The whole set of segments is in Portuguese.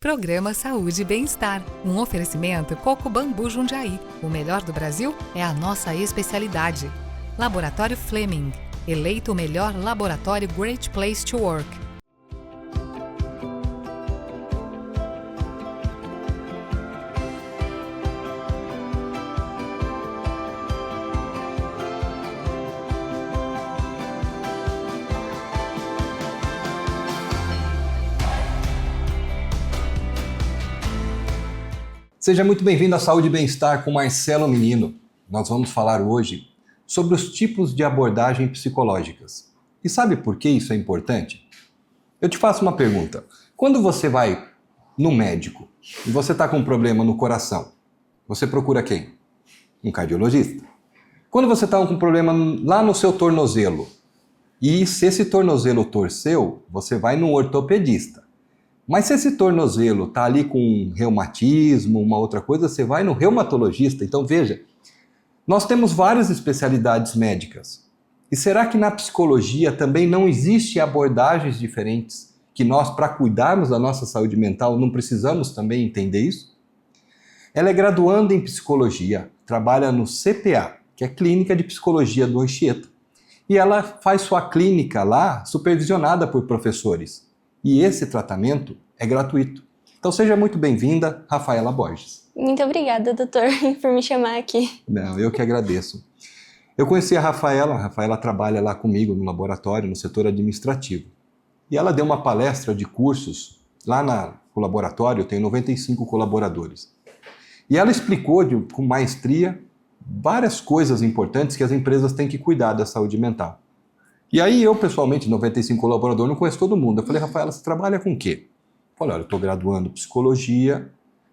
Programa Saúde e Bem-Estar, um oferecimento Coco Bambu Jundiaí. O melhor do Brasil é a nossa especialidade. Laboratório Fleming, eleito o melhor laboratório Great Place to Work. Seja muito bem-vindo à Saúde e Bem-Estar com Marcelo Menino. Nós vamos falar hoje sobre os tipos de abordagem psicológicas. E sabe por que isso é importante? Eu te faço uma pergunta. Quando você vai no médico e você está com um problema no coração, você procura quem? Um cardiologista. Quando você está com um problema lá no seu tornozelo e se esse tornozelo torceu, você vai num ortopedista. Mas se esse tornozelo está ali com reumatismo, uma outra coisa, você vai no reumatologista. Então veja, nós temos várias especialidades médicas. E será que na psicologia também não existe abordagens diferentes que nós, para cuidarmos da nossa saúde mental, não precisamos também entender isso? Ela é graduanda em psicologia, trabalha no CPA, que é Clínica de Psicologia do Anchieta. E ela faz sua clínica lá supervisionada por professores. E esse tratamento é gratuito. Então seja muito bem-vinda, Rafaela Borges. Muito obrigada, doutor, por me chamar aqui. Não, eu que agradeço. Eu conheci a Rafaela trabalha lá comigo no laboratório, no setor administrativo. E ela deu uma palestra de cursos lá no laboratório, eu tenho 95 colaboradores. E ela explicou com maestria várias coisas importantes que as empresas têm que cuidar da saúde mental. E aí eu, pessoalmente, 95 colaboradores, não conheço todo mundo. Eu falei, Rafaela, você trabalha com o quê? Eu falei, olha, eu estou graduando psicologia.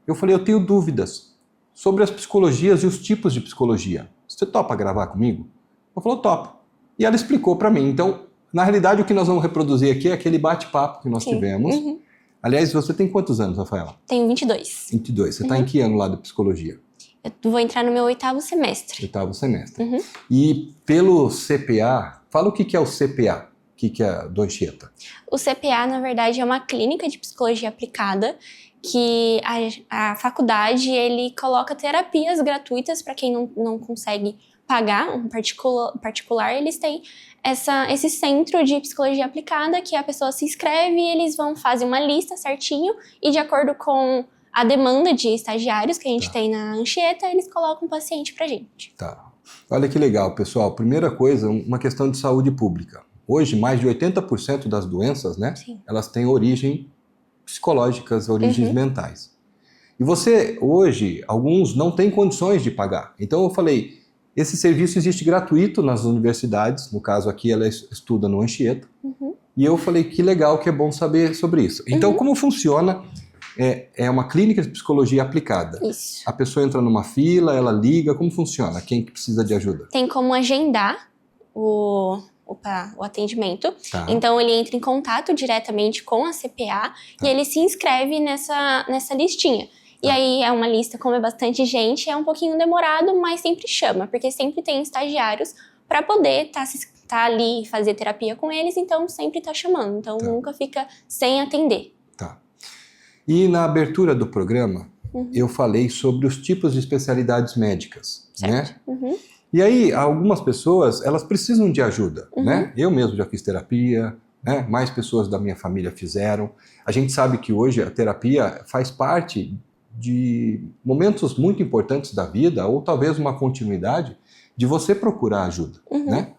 Eu falei, eu tenho dúvidas sobre as psicologias e os tipos de psicologia. Você topa gravar comigo? Eu falei, topo. E ela explicou para mim. Então, na realidade, o que nós vamos reproduzir aqui é aquele bate-papo que nós tivemos. Uhum. Aliás, você tem quantos anos, Rafaela? Tenho 22. 22. Você está em que ano lá da psicologia? Eu vou entrar no meu 8º semestre. 8º semestre. Uhum. E pelo CPA, fala o que é o CPA, o que é do Anchieta. O CPA, na verdade, é uma clínica de psicologia aplicada que a faculdade ele coloca terapias gratuitas para quem não consegue pagar um particular. Eles têm esse centro de psicologia aplicada que a pessoa se inscreve e eles vão fazer uma lista certinho e de acordo com a demanda de estagiários que a gente tem na Anchieta, eles colocam um paciente pra gente. Tá. Olha que legal, pessoal. Primeira coisa, uma questão de saúde pública. Hoje, mais de 80% das doenças, né? Sim. Elas têm origem psicológicas, origens mentais. E você, hoje, alguns não têm condições de pagar. Então eu falei, esse serviço existe gratuito nas universidades, no caso aqui ela estuda no Anchieta. E eu falei, que legal, que é bom saber sobre isso. Então como funciona? É uma clínica de psicologia aplicada. Isso. A pessoa entra numa fila, ela liga, como funciona? Quem que precisa de ajuda? Tem como agendar o atendimento. Tá. Então ele entra em contato diretamente com a CPA e ele se inscreve nessa listinha. E aí é uma lista, como é bastante gente, é um pouquinho demorado, mas sempre chama, porque sempre tem estagiários para poder tá ali e fazer terapia com eles, então sempre tá chamando. Então nunca fica sem atender. E na abertura do programa, eu falei sobre os tipos de especialidades médicas, certo. Né? E aí, algumas pessoas, elas precisam de ajuda, né? Eu mesmo já fiz terapia, né? Mais pessoas da minha família fizeram. A gente sabe que hoje a terapia faz parte de momentos muito importantes da vida, ou talvez uma continuidade, de você procurar ajuda, né?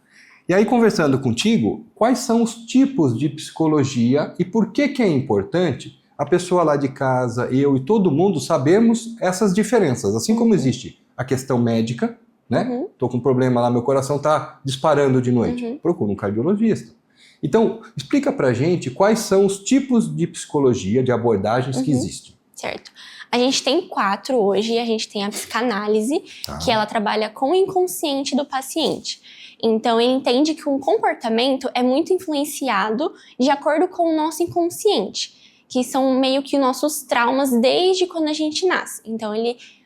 E aí, conversando contigo, quais são os tipos de psicologia e por que é importante a pessoa lá de casa, eu e todo mundo sabemos essas diferenças. Assim como existe a questão médica, né? Tô com um problema lá, meu coração tá disparando de noite. Procura um cardiologista. Então, explica pra gente quais são os tipos de psicologia, de abordagens que existem. Certo. A gente tem 4 hoje. A gente tem a psicanálise, que ela trabalha com o inconsciente do paciente. Então, ele entende que um comportamento é muito influenciado de acordo com o nosso inconsciente, que são meio que nossos traumas desde quando a gente nasce. Então,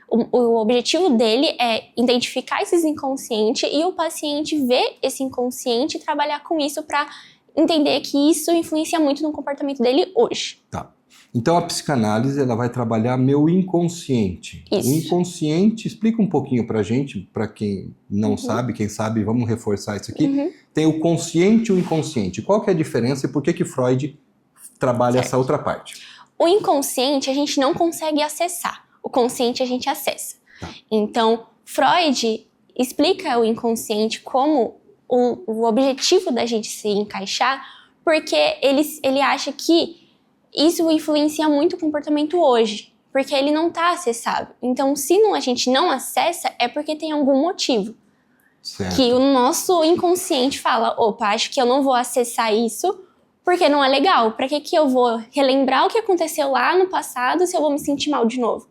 o objetivo dele é identificar esses inconscientes e o paciente ver esse inconsciente e trabalhar com isso para entender que isso influencia muito no comportamento dele hoje. Tá. Então a psicanálise ela vai trabalhar meu inconsciente. Isso. O inconsciente, explica um pouquinho pra gente, para quem não sabe, quem sabe, vamos reforçar isso aqui. Tem o consciente e o inconsciente. Qual que é a diferença e por que Freud trabalha essa outra parte? O inconsciente a gente não consegue acessar. O consciente a gente acessa. Tá. Então, Freud explica o inconsciente como o objetivo da gente se encaixar, porque ele acha que isso influencia muito o comportamento hoje, porque ele não está acessável. Então, se a gente não acessa, é porque tem algum motivo. Certo. Que o nosso inconsciente fala, opa, acho que eu não vou acessar isso, porque não é legal. Pra que eu vou relembrar o que aconteceu lá no passado se eu vou me sentir mal de novo?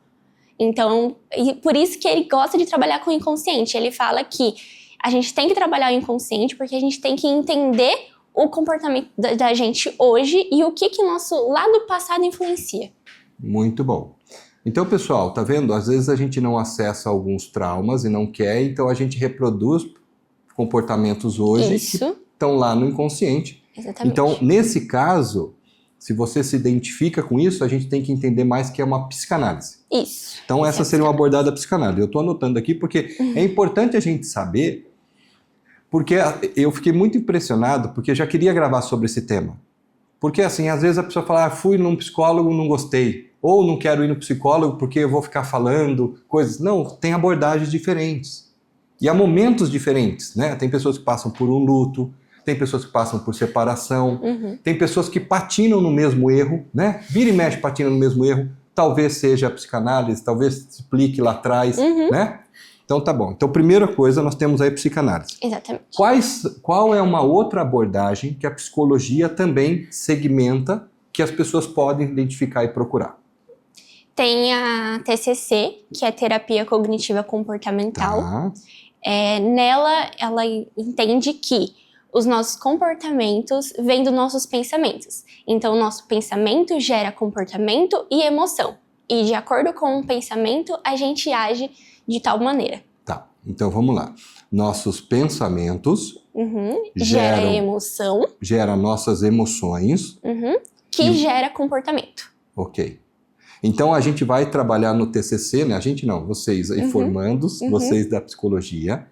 Então, por isso que ele gosta de trabalhar com o inconsciente. Ele fala que a gente tem que trabalhar o inconsciente porque a gente tem que entender o comportamento da gente hoje e o que nosso lado passado influencia. Muito bom. Então, pessoal, tá vendo? Às vezes a gente não acessa alguns traumas e não quer, então a gente reproduz comportamentos hoje que estão lá no inconsciente. Exatamente. Então, nesse caso, se você se identifica com isso, a gente tem que entender mais que é uma psicanálise. Isso. Então, essa seria uma abordada psicanálise. Eu estou anotando aqui porque é importante a gente saber, porque eu fiquei muito impressionado, porque eu já queria gravar sobre esse tema. Porque, assim, às vezes a pessoa fala, fui num psicólogo, não gostei. Ou não quero ir no psicólogo porque eu vou ficar falando coisas. Não, tem abordagens diferentes. E há momentos diferentes, né? Tem pessoas que passam por um luto, tem pessoas que passam por separação, tem pessoas que patinam no mesmo erro, né? Vira e mexe patina no mesmo erro. Talvez seja a psicanálise, talvez se explique lá atrás, né? Então tá bom. Então, primeira coisa, nós temos aí a psicanálise. Exatamente. Qual é uma outra abordagem que a psicologia também segmenta que as pessoas podem identificar e procurar? Tem a TCC, que é Terapia Cognitiva Comportamental. Tá. Nela, ela entende que os nossos comportamentos vêm dos nossos pensamentos. Então, o nosso pensamento gera comportamento e emoção. E de acordo com o pensamento, a gente age de tal maneira. Tá, então vamos lá. Nossos pensamentos Gera emoção. Gera nossas emoções. Que gera comportamento. Ok. Então a gente vai trabalhar no TCC, né? A gente não, vocês aí formandos, vocês da psicologia.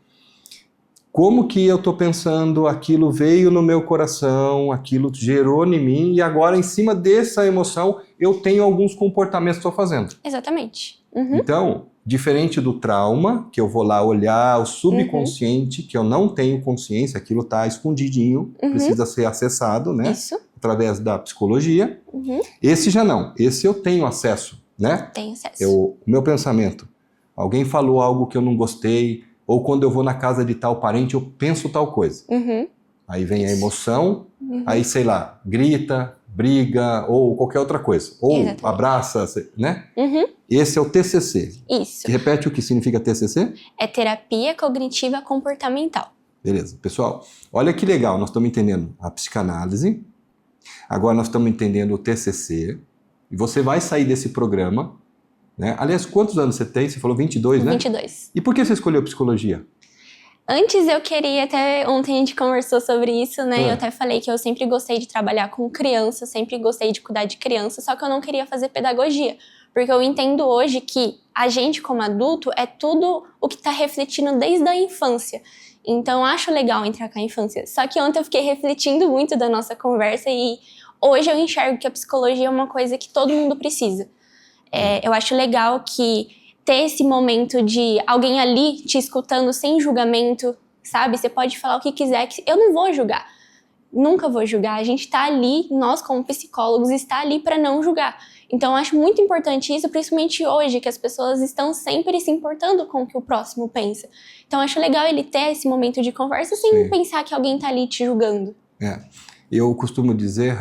Como que eu estou pensando, aquilo veio no meu coração, aquilo gerou em mim e agora em cima dessa emoção eu tenho alguns comportamentos que estou fazendo. Exatamente. Então, diferente do trauma, que eu vou lá olhar o subconsciente, que eu não tenho consciência, aquilo está escondidinho, precisa ser acessado, né? Isso. Através da psicologia. Esse já não, esse eu tenho acesso, né? Tem acesso. O meu pensamento, alguém falou algo que eu não gostei, ou quando eu vou na casa de tal parente, eu penso tal coisa. Aí vem a emoção, aí sei lá, grita, briga, ou qualquer outra coisa. Ou abraça, né? Esse é o TCC. Isso. Repete o que significa TCC? É Terapia Cognitiva Comportamental. Beleza. Pessoal, olha que legal, nós estamos entendendo a psicanálise, agora nós estamos entendendo o TCC, e você vai sair desse programa, né? Aliás, quantos anos você tem? Você falou 22, né? 22. E por que você escolheu psicologia? Antes eu queria, até ontem a gente conversou sobre isso, né? Eu até falei que eu sempre gostei de trabalhar com criança, sempre gostei de cuidar de criança, só que eu não queria fazer pedagogia. Porque eu entendo hoje que a gente, como adulto, é tudo o que está refletindo desde a infância. Então, eu acho legal entrar com a infância. Só que ontem eu fiquei refletindo muito da nossa conversa e hoje eu enxergo que a psicologia é uma coisa que todo mundo precisa. Eu acho legal que ter esse momento de alguém ali te escutando sem julgamento, sabe? Você pode falar o que quiser, que eu não vou julgar. Nunca vou julgar. A gente tá ali, nós como psicólogos, está ali para não julgar. Então, eu acho muito importante isso, principalmente hoje, que as pessoas estão sempre se importando com o que o próximo pensa. Então, eu acho legal ele ter esse momento de conversa sem pensar que alguém tá ali te julgando. Eu costumo dizer,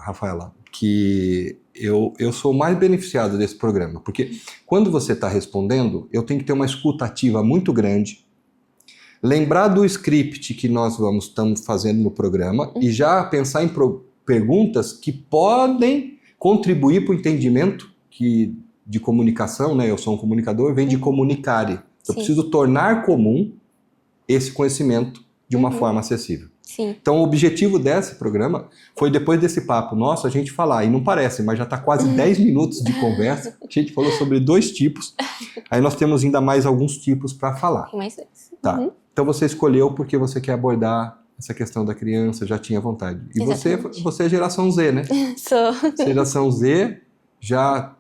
Rafaela, que eu sou mais beneficiado desse programa, porque quando você está respondendo, eu tenho que ter uma escuta ativa muito grande, lembrar do script que nós estamos fazendo no programa e já pensar em perguntas que podem contribuir para o entendimento de comunicação, né? Eu sou um comunicador, vem de comunicare. Eu preciso tornar comum esse conhecimento de uma forma acessível. Sim. Então, o objetivo desse programa foi, depois desse papo nosso, a gente falar, e não parece, mas já está quase 10 minutos de conversa, a gente falou sobre 2 tipos, aí nós temos ainda mais alguns tipos para falar. Tem mais 2. Tá. Então, você escolheu porque você quer abordar essa questão da criança, já tinha vontade. E você é geração Z, né? Sou. Geração Z, já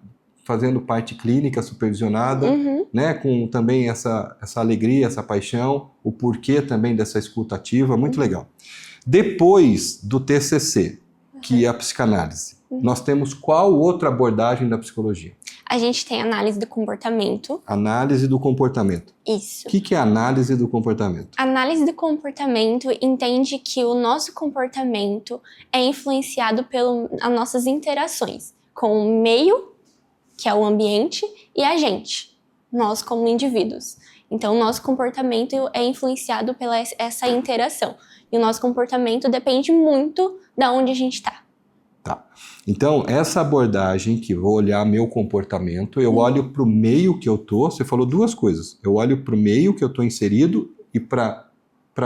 fazendo parte clínica, supervisionada, né? Com também essa alegria, essa paixão, o porquê também dessa escuta ativa, muito legal. Depois do TCC, que é a psicanálise, nós temos qual outra abordagem da psicologia? A gente tem análise do comportamento. Análise do comportamento. Isso. O que é análise do comportamento? Análise do comportamento entende que o nosso comportamento é influenciado pelas nossas interações com o meio, que é o ambiente, e a gente, nós como indivíduos. Então, o nosso comportamento é influenciado pela essa interação. E o nosso comportamento depende muito de onde a gente está. Tá. Então, essa abordagem que vou olhar meu comportamento, eu olho para o meio que eu tô. Você falou 2 coisas. Eu olho para o meio que eu tô inserido e para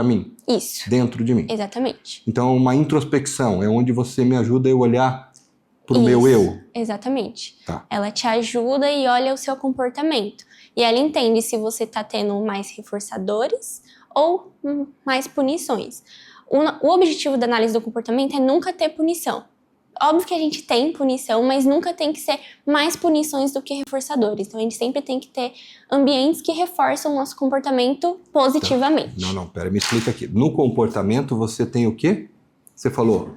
mim. Isso. Dentro de mim. Exatamente. Então, uma introspecção é onde você me ajuda a eu olhar para o meu eu. Exatamente. Tá. Ela te ajuda e olha o seu comportamento. E ela entende se você está tendo mais reforçadores ou mais punições. O objetivo da análise do comportamento é nunca ter punição. Óbvio que a gente tem punição, mas nunca tem que ser mais punições do que reforçadores. Então, a gente sempre tem que ter ambientes que reforçam o nosso comportamento positivamente. Tá. Não, pera, me explica aqui. No comportamento, você tem o quê? Você falou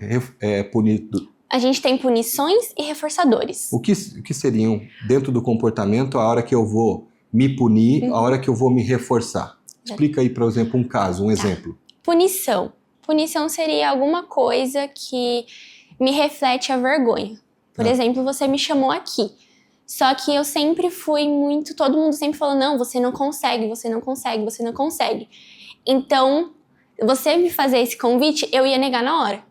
punido. A gente tem punições e reforçadores. O que seriam, dentro do comportamento, a hora que eu vou me punir, a hora que eu vou me reforçar? Explica aí, por exemplo, um caso, um exemplo. Punição. Punição seria alguma coisa que me reflete a vergonha. Por exemplo, você me chamou aqui. Só que eu sempre fui muito... Todo mundo sempre falou, não, você não consegue, você não consegue, você não consegue. Então, você me fazer esse convite, eu ia negar na hora.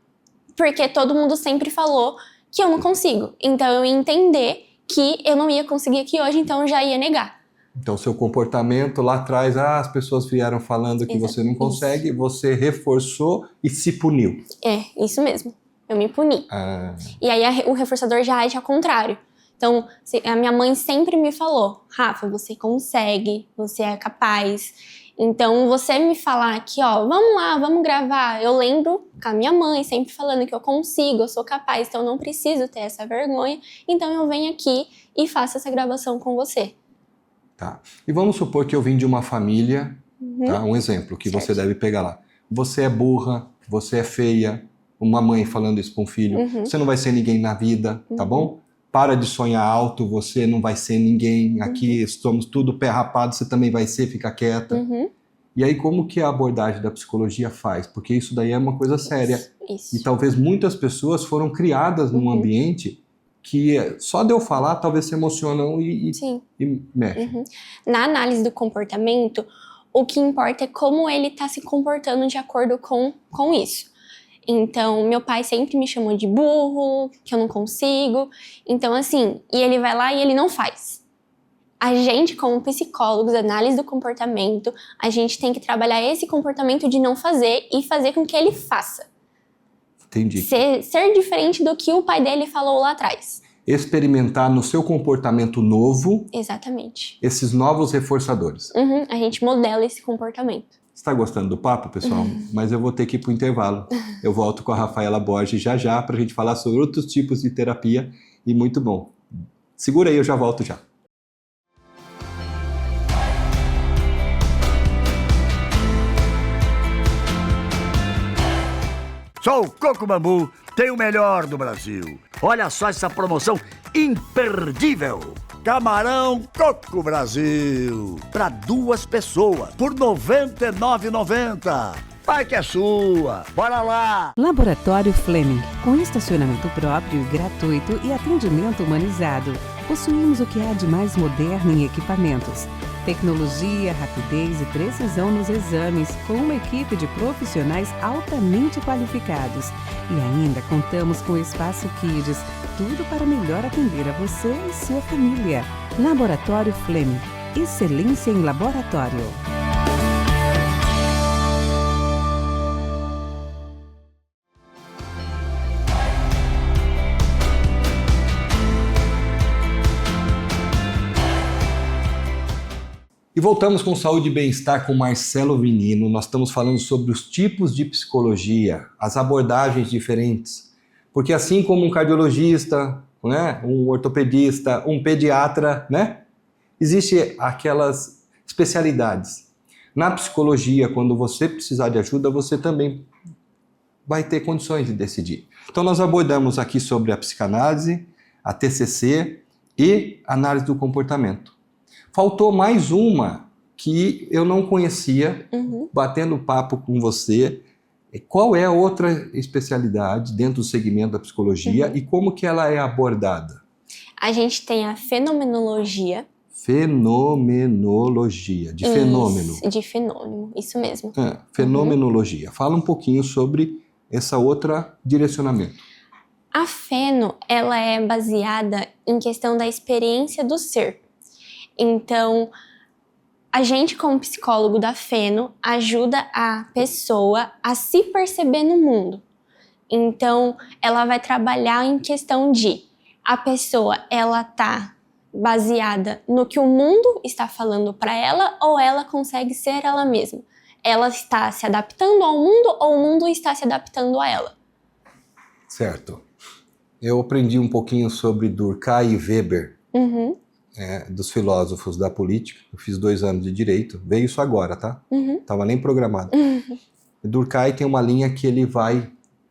Porque todo mundo sempre falou que eu não consigo. Então, eu ia entender que eu não ia conseguir aqui hoje, então eu já ia negar. Então, seu comportamento lá atrás, as pessoas vieram falando que você não consegue, você reforçou e se puniu. É, isso mesmo. Eu me puni. E aí o reforçador já age ao contrário. Então, a minha mãe sempre me falou, Rafa, você consegue, você é capaz. Então, você me falar aqui, ó, vamos lá, vamos gravar. Eu lembro com a minha mãe sempre falando que eu consigo, eu sou capaz, então eu não preciso ter essa vergonha. Então, eu venho aqui e faço essa gravação com você. Tá. E vamos supor que eu vim de uma família, tá? Um exemplo que você deve pegar lá. Você é burra, você é feia, uma mãe falando isso para um filho, você não vai ser ninguém na vida, tá bom? Para de sonhar alto, você não vai ser ninguém, aqui estamos tudo pé rapado, você também vai ser, fica quieta. E aí como que a abordagem da psicologia faz? Porque isso daí é uma coisa séria. Isso. E talvez muitas pessoas foram criadas num ambiente que só de eu falar talvez se emocionam e mexem. Na análise do comportamento, o que importa é como ele está se comportando de acordo com isso. Então, meu pai sempre me chamou de burro, que eu não consigo. Então, assim, e ele vai lá e ele não faz. A gente, como psicólogos, análise do comportamento, a gente tem que trabalhar esse comportamento de não fazer e fazer com que ele faça. Entendi. Ser diferente do que o pai dele falou lá atrás. Experimentar no seu comportamento novo. Exatamente. Esses novos reforçadores. A gente modela esse comportamento. Está gostando do papo, pessoal? Mas eu vou ter que ir para o intervalo. Eu volto com a Rafaela Borges já para a gente falar sobre outros tipos de terapia e muito bom. Segura aí, eu já volto já. Sou o Coco Bambu, tem o melhor do Brasil. Olha só essa promoção imperdível. Camarão Coco Brasil, para 2 pessoas, por R$ 99,90. Vai que é sua, bora lá! Laboratório Fleming, com estacionamento próprio e gratuito e atendimento humanizado. Possuímos o que há de mais moderno em equipamentos. Tecnologia, rapidez e precisão nos exames, com uma equipe de profissionais altamente qualificados. E ainda contamos com o Espaço Kids, tudo para melhor atender a você e sua família. Laboratório Fleming, excelência em laboratório. E voltamos com Saúde e Bem-Estar com Marcelo Vinino. Nós estamos falando sobre os tipos de psicologia, as abordagens diferentes. Porque assim como um cardiologista, né, um ortopedista, um pediatra, né, existem aquelas especialidades. Na psicologia, quando você precisar de ajuda, você também vai ter condições de decidir. Então nós abordamos aqui sobre a psicanálise, a TCC e análise do comportamento. Faltou mais uma que eu não conhecia, batendo papo com você. Qual é a outra especialidade dentro do segmento da psicologia e como que ela é abordada? A gente tem a fenomenologia. Fenomenologia, de fenômeno. De fenômeno, isso mesmo. Fenomenologia. Fala um pouquinho sobre essa outra direcionamento. A feno, ela é baseada em questão da experiência do ser. Então, a gente como psicólogo da feno ajuda a pessoa a se perceber no mundo. Então, ela vai trabalhar em questão de a pessoa, ela tá baseada no que o mundo está falando para ela ou ela consegue ser ela mesma? Ela está se adaptando ao mundo ou o mundo está se adaptando a ela? Certo. Eu aprendi um pouquinho sobre Durkheim e Weber, dos filósofos da política. Eu fiz 2 anos de direito. Veio isso agora, tá? Tava nem programado. Durkheim tem uma linha que ele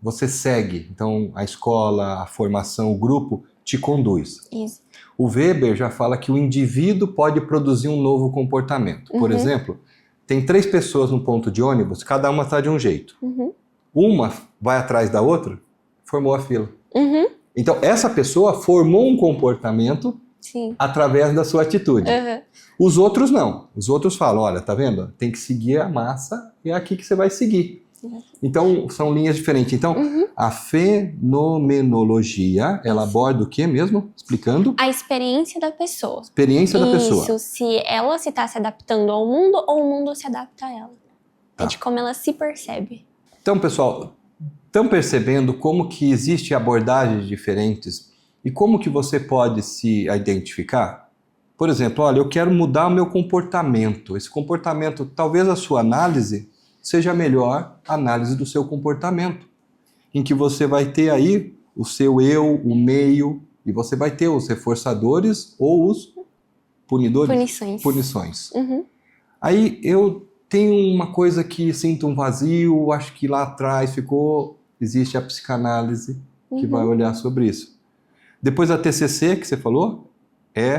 você segue. Então, a escola, a formação, o grupo te conduz. Isso. O Weber já fala que o indivíduo pode produzir um novo comportamento. Por exemplo, tem 3 pessoas no ponto de ônibus, cada uma está de um jeito. Uma vai atrás da outra, formou a fila. Então, essa pessoa formou um comportamento através da sua atitude. Os outros não. Os outros falam, olha, tá vendo? Tem que seguir a massa e é aqui que você vai seguir. Então, são linhas diferentes. Então, a fenomenologia, ela aborda o que mesmo? Explicando? A experiência da pessoa. Experiência da pessoa. Isso, se ela se está se adaptando ao mundo ou o mundo se adapta a ela. Tá. É de como ela se percebe. Então, pessoal, estão percebendo como que existem abordagens diferentes e como que você pode se identificar? Por exemplo, olha, eu quero mudar o meu comportamento. Esse comportamento, talvez a sua análise seja a melhor análise do seu comportamento, em que você vai ter aí o seu eu, o meio, e você vai ter os reforçadores ou os punidores. Punições. Aí eu tenho uma coisa que sinto um vazio, acho que lá atrás existe a psicanálise que vai olhar sobre isso. Depois a TCC que você falou, é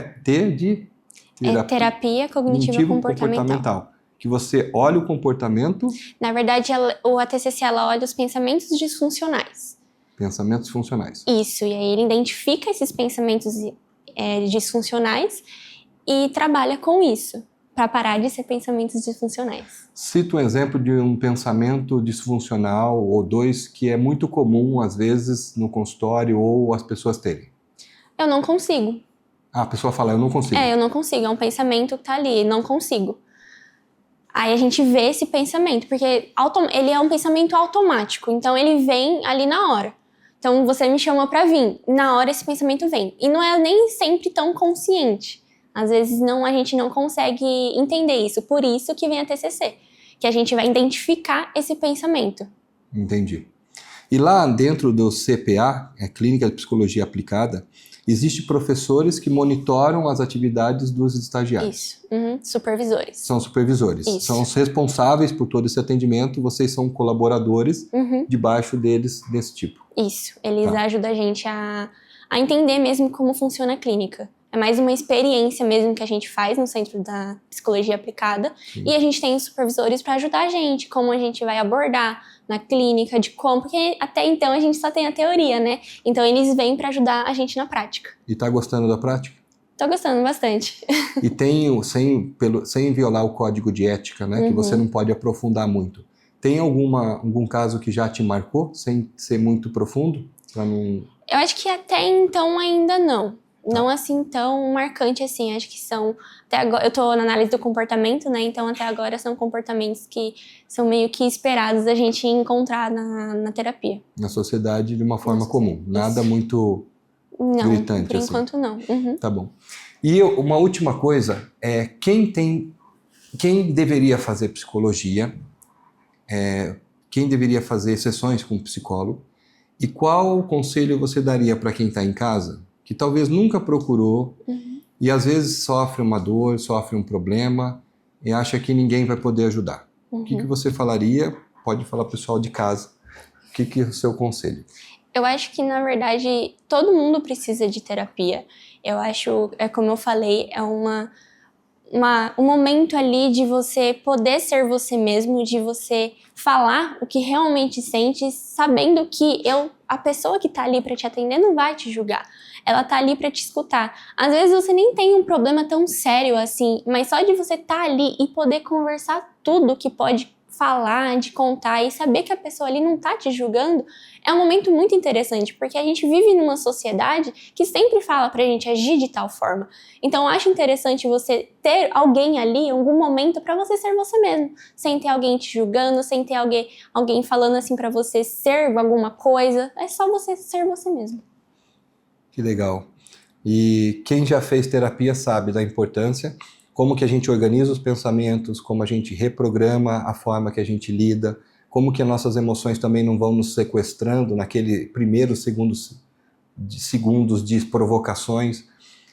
terapia cognitiva comportamental. Que você olha o comportamento... Na verdade, a TCC ela olha os pensamentos disfuncionais. Pensamentos funcionais. Isso, e aí ele identifica esses pensamentos disfuncionais e trabalha com isso, para parar de ser pensamentos disfuncionais. Cita um exemplo de um pensamento disfuncional ou 2 que é muito comum, às vezes, no consultório ou as pessoas terem. Eu não consigo. A pessoa fala, eu não consigo. Eu não consigo, é um pensamento que tá ali, não consigo. Aí a gente vê esse pensamento, porque ele é um pensamento automático, então ele vem ali na hora. Então você me chama pra vir, na hora esse pensamento vem. E não é nem sempre tão consciente. Às vezes a gente não consegue entender isso, por isso que vem a TCC, que a gente vai identificar esse pensamento. Entendi. E lá dentro do CPA, Clínica de Psicologia Aplicada, existem professores que monitoram as atividades dos estagiários. Isso, supervisores. São supervisores. Isso. São os responsáveis por todo esse atendimento, vocês são colaboradores debaixo deles desse tipo. Isso, eles ajudam a gente a entender mesmo como funciona a clínica. É mais uma experiência mesmo que a gente faz no Centro da Psicologia Aplicada. Sim. E a gente tem os supervisores para ajudar a gente, como a gente vai abordar na clínica, de como, porque até então a gente só tem a teoria, né? Então eles vêm para ajudar a gente na prática. E tá gostando da prática? Tô gostando bastante. E tem, sem violar o código de ética, né? Que você não pode aprofundar muito. Tem algum caso que já te marcou, sem ser muito profundo? Pra não... Eu acho que até então ainda não. Não assim tão marcante assim, acho que são, até agora, eu tô na análise do comportamento, né, então até agora são comportamentos que são meio que esperados da gente encontrar na terapia. Na sociedade de uma forma comum, nada muito gritante por enquanto assim. Não. Tá bom. E uma última coisa, quem tem quem deveria fazer psicologia, quem deveria fazer sessões com psicólogo, e qual conselho você daria para quem está em casa, que talvez nunca procurou, e às vezes sofre uma dor, sofre um problema, e acha que ninguém vai poder ajudar. O que você falaria? Pode falar para o pessoal de casa. O que é o seu conselho? Eu acho que, na verdade, todo mundo precisa de terapia. Eu acho, como eu falei, é um momento ali de você poder ser você mesmo, de você falar o que realmente sente, sabendo que a pessoa que tá ali para te atender não vai te julgar. Ela tá ali para te escutar. Às vezes você nem tem um problema tão sério assim, mas só de você tá ali e poder conversar tudo que pode falar, de contar e saber que a pessoa ali não tá te julgando, é um momento muito interessante, porque a gente vive numa sociedade que sempre fala pra gente agir de tal forma. Então eu acho interessante você ter alguém ali em algum momento pra você ser você mesmo, sem ter alguém te julgando, sem ter alguém falando assim pra você ser alguma coisa, é só você ser você mesmo. Que legal. E quem já fez terapia sabe da importância, como que a gente organiza os pensamentos, como a gente reprograma a forma que a gente lida, como que as nossas emoções também não vão nos sequestrando naquele primeiro segundos de provocações.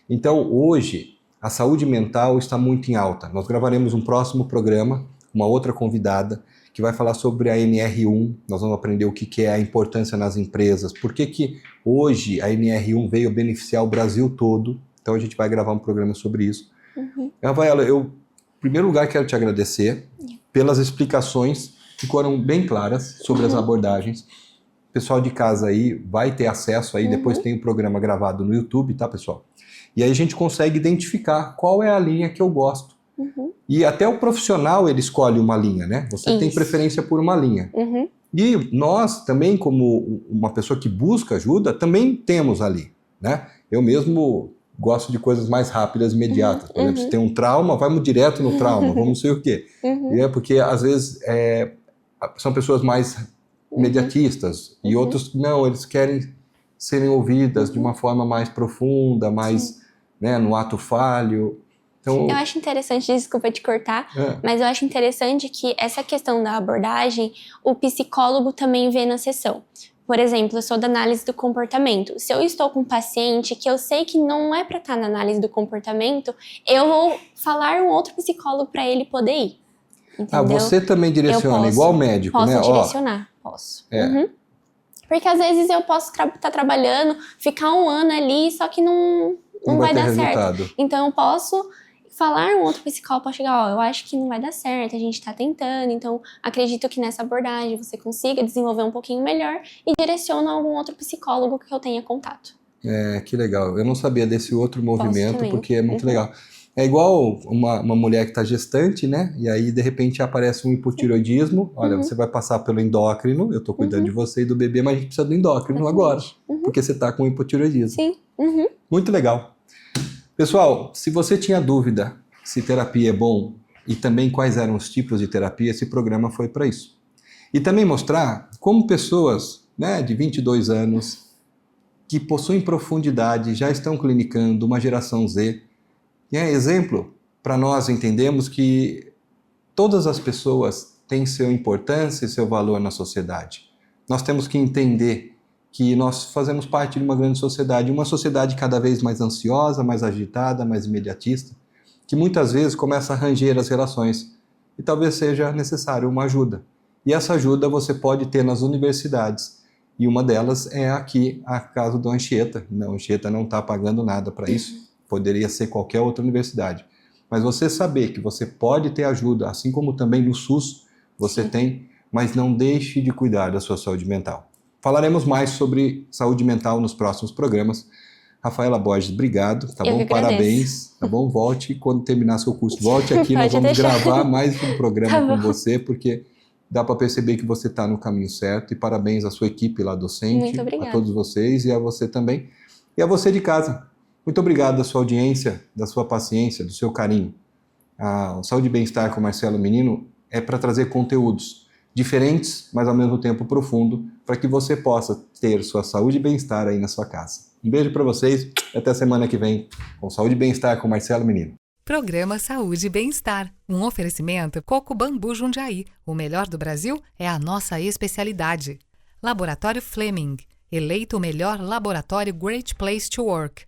Então, hoje, a saúde mental está muito em alta. Nós gravaremos um próximo programa, uma outra convidada, que vai falar sobre a NR1. Nós vamos aprender o que é a importância nas empresas, por que hoje a NR1 veio beneficiar o Brasil todo. Então, a gente vai gravar um programa sobre isso. Rafaela, eu, em primeiro lugar, quero te agradecer pelas explicações que foram bem claras sobre as abordagens. O pessoal de casa aí vai ter acesso aí, depois tem o programa gravado no YouTube, tá, pessoal? E aí a gente consegue identificar qual é a linha que eu gosto. E até o profissional, ele escolhe uma linha, né? Você tem preferência por uma linha. E nós também, como uma pessoa que busca ajuda, também temos ali, né? Eu mesmo gosto de coisas mais rápidas e imediatas. Por exemplo, se tem um trauma, vamos direto no trauma, vamos não sei o quê. E porque às vezes são pessoas mais imediatistas e outros não, eles querem serem ouvidas de uma forma mais profunda, mais, né, no ato falho. Então, eu acho interessante, desculpa te cortar, mas eu acho interessante que essa questão da abordagem, o psicólogo também vê na sessão. Por exemplo, eu sou da análise do comportamento. Se eu estou com um paciente que eu sei que não é para estar na análise do comportamento, eu vou falar um outro psicólogo para ele poder ir. Entendeu? Você também direciona, igual médico, né? Posso direcionar, posso. Porque às vezes eu posso estar trabalhando, ficar um ano ali, só que não vai dar certo. Então eu posso falar um outro psicólogo para chegar, eu acho que não vai dar certo, a gente tá tentando, então acredito que nessa abordagem você consiga desenvolver um pouquinho melhor e direciona algum outro psicólogo que eu tenha contato. Que legal. Eu não sabia desse outro movimento, porque é muito legal. É igual uma mulher que está gestante, né? E aí, de repente, aparece um hipotireoidismo. Olha, você vai passar pelo endócrino, eu tô cuidando de você e do bebê, mas a gente precisa do endócrino agora, porque você tá com hipotireoidismo. Sim. Muito legal. Pessoal, se você tinha dúvida se terapia é bom e também quais eram os tipos de terapia, esse programa foi para isso. E também mostrar como pessoas, né, de 22 anos, que possuem profundidade, já estão clinicando, uma geração Z, e é exemplo para nós entendermos que todas as pessoas têm sua importância e seu valor na sociedade. Nós temos que entender que nós fazemos parte de uma grande sociedade, uma sociedade cada vez mais ansiosa, mais agitada, mais imediatista, que muitas vezes começa a ranger as relações e talvez seja necessário uma ajuda. E essa ajuda você pode ter nas universidades, e uma delas é aqui, a casa do Anchieta. A Anchieta não está pagando nada para isso, poderia ser qualquer outra universidade. Mas você saber que você pode ter ajuda, assim como também no SUS você tem, mas não deixe de cuidar da sua saúde mental. Falaremos mais sobre saúde mental nos próximos programas. Rafaela Borges, obrigado, tá bom? Parabéns, tá bom? Volte quando terminar seu curso, volte aqui, nós vamos gravar mais um programa com você, porque dá para perceber que você está no caminho certo, e parabéns à sua equipe lá docente, a todos vocês e a você também, e a você de casa. Muito obrigado da sua audiência, da sua paciência, do seu carinho. A Saúde e Bem-Estar com Marcelo Menino é para trazer conteúdos diferentes, mas ao mesmo tempo profundo, para que você possa ter sua saúde e bem-estar aí na sua casa. Um beijo para vocês e até semana que vem com Saúde e Bem-Estar com Marcelo Menino. Programa Saúde e Bem-Estar. Um oferecimento Coco Bambu Jundiaí. O melhor do Brasil é a nossa especialidade. Laboratório Fleming. Eleito o melhor laboratório Great Place to Work.